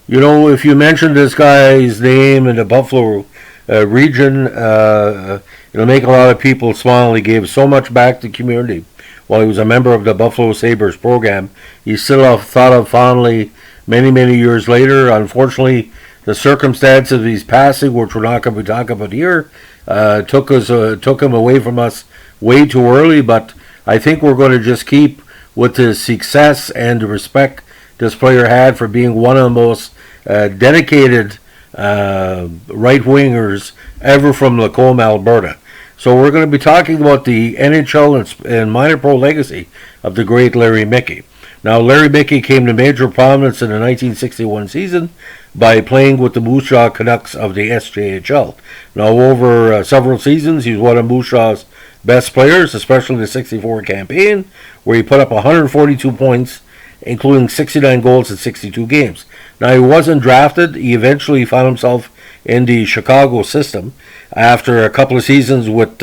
If you mention this guy's name in the Buffalo region, it'll make a lot of people smile. He gave so much back to the community while he was a member of the Buffalo Sabres program. He's still thought of fondly many, many years later. Unfortunately, the circumstances of his passing, which we're not going to be talking about here, took him away from us way too early. But I think we're going to just keep with the success and the respect this player had for being one of the most dedicated right wingers ever from Lacombe, Alberta. So we're going to be talking about the NHL and minor pro legacy of the great Larry Mickey. Now, Larry Mickey came to major prominence in the 1961 season by playing with the Moose Jaw Canucks of the SJHL. Now, over several seasons, he's one of Moose Jaw's best players, especially the 64 campaign, where he put up 142 points, including 69 goals in 62 games. Now, he wasn't drafted. He eventually found himself in the Chicago system after a couple of seasons with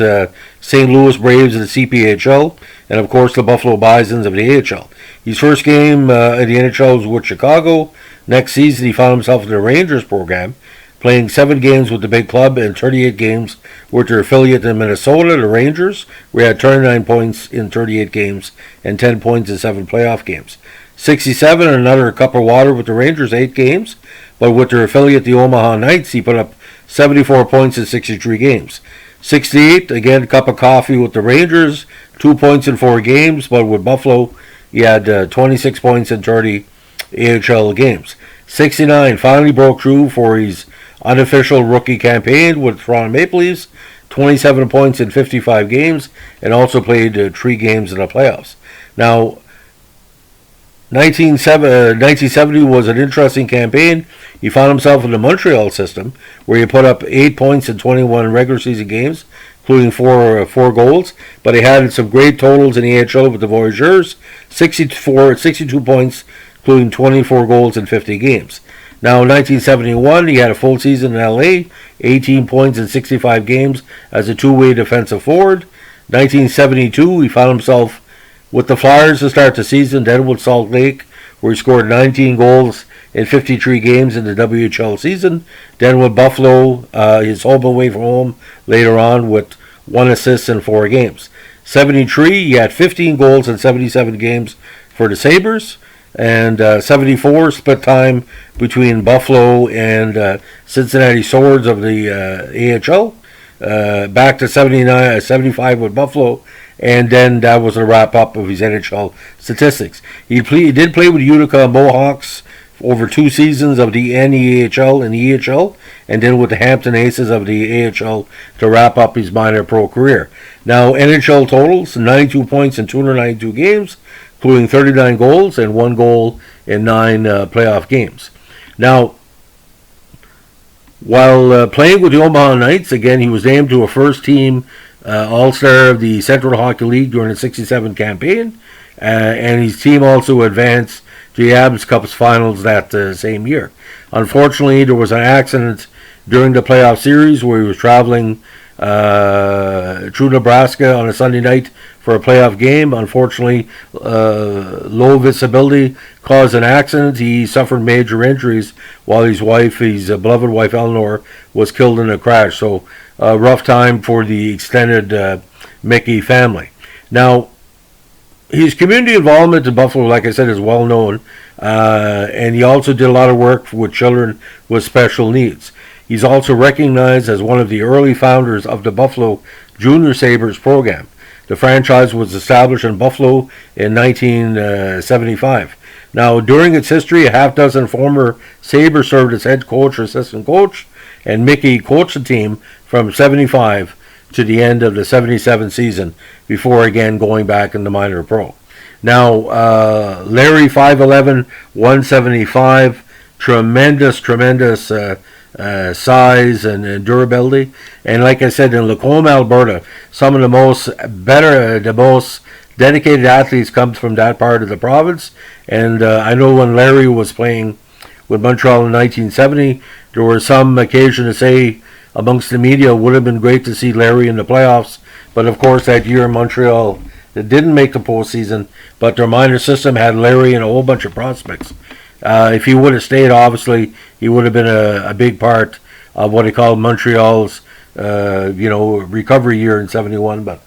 St. Louis Braves in the CPHL and, of course, the Buffalo Bisons of the AHL. His first game in the NHL was with Chicago. Next season, he found himself in the Rangers program, playing 7 games with the big club and 38 games with their affiliate in Minnesota, the Rangers, where he had 39 points in 38 games and 10 points in 7 playoff games. 67 and another cup of water with the Rangers, 8 games, but with their affiliate, the Omaha Knights, he put up 74 points in 63 games. 68, again, a cup of coffee with the Rangers, 2 points in 4 games, but with Buffalo, he had 26 points in 30 AHL games. 69, finally broke through for his unofficial rookie campaign with Toronto Maple Leafs, 27 points in 55 games, and also played 3 games in the playoffs. Now, 1970 was an interesting campaign. He found himself in the Montreal system, where he put up 8 points in 21 regular season games, including four goals. But he had some great totals in the AHL with the Voyageurs, 62 points, including 24 goals in 50 games. Now, in 1971, he had a full season in LA, 18 points in 65 games as a two-way defensive forward. 1972, he found himself with the Flyers to start the season, then with Salt Lake, where he scored 19 goals in 53 games in the WHL season. Then with Buffalo, his home away from home later on with 1 assist in 4 games. 73, he had 15 goals in 77 games for the Sabres. And 74, split time between Buffalo and Cincinnati Swords of the AHL. Back to 75 with Buffalo, and then that was a wrap-up of his NHL statistics. He did play with Utica Mohawks over 2 seasons of the NEHL and EHL, and then with the Hampton Aces of the AHL to wrap up his minor pro career. Now, NHL totals, 92 points in 292 games, including 39 goals and 1 goal in 9 playoff games. Now, while playing with the Omaha Knights, again, he was named to a first-team All-Star of the Central Hockey League during the 67 campaign, and his team also advanced to the Habs Cup finals that same year. Unfortunately, there was an accident during the playoff series where he was traveling through Nebraska on a Sunday night for a playoff game. Unfortunately, low visibility caused an accident. He suffered major injuries while his beloved wife Eleanor, was killed in a crash. So, rough time for the extended Mickey family. Now, his community involvement in Buffalo, like I said, is well known, and he also did a lot of work with children with special needs. He's also recognized as one of the early founders of the Buffalo Junior Sabres program. The franchise was established in Buffalo in 1975. Now, during its history, a half-dozen former Sabres served as head coach or assistant coach, and Mickey coached the team from 75 to the end of the 77 season before again going back into minor pro. Now, Larry, 5'11", 175, tremendous size and durability. And like I said, in Lacombe, Alberta, some of the most dedicated athletes come from that part of the province. And I know when Larry was playing with Montreal in 1970, there were some occasion to say amongst the media, it would have been great to see Larry in the playoffs. But of course, that year in Montreal, they didn't make the postseason, but their minor system had Larry and a whole bunch of prospects If he would have stayed, obviously, he would have been a big part of what he called Montreal's, recovery year in '71. But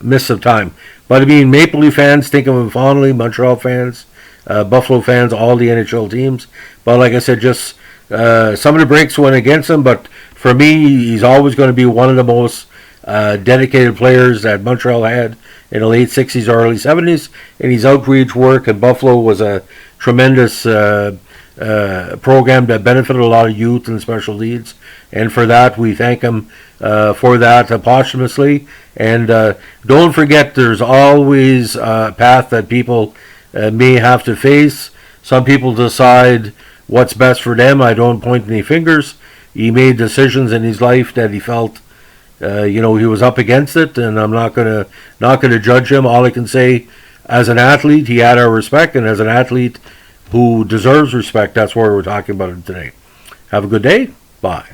missed some time. But I mean, Maple Leaf fans think of him fondly. Montreal fans, Buffalo fans, all the NHL teams. But like I said, just some of the breaks went against him. But for me, he's always going to be one of the most dedicated players that Montreal had in the late '60s or early '70s. And his outreach work in Buffalo was a tremendous program that benefited a lot of youth and special needs. And for that, we thank him for that posthumously. And don't forget, there's always a path that people may have to face. Some people decide what's best for them. I don't point any fingers. He made decisions in his life that he felt, he was up against it, and I'm not gonna judge him. All I can say, as an athlete, he had our respect, and as an athlete who deserves respect, that's why we're talking about him today. Have a good day. Bye.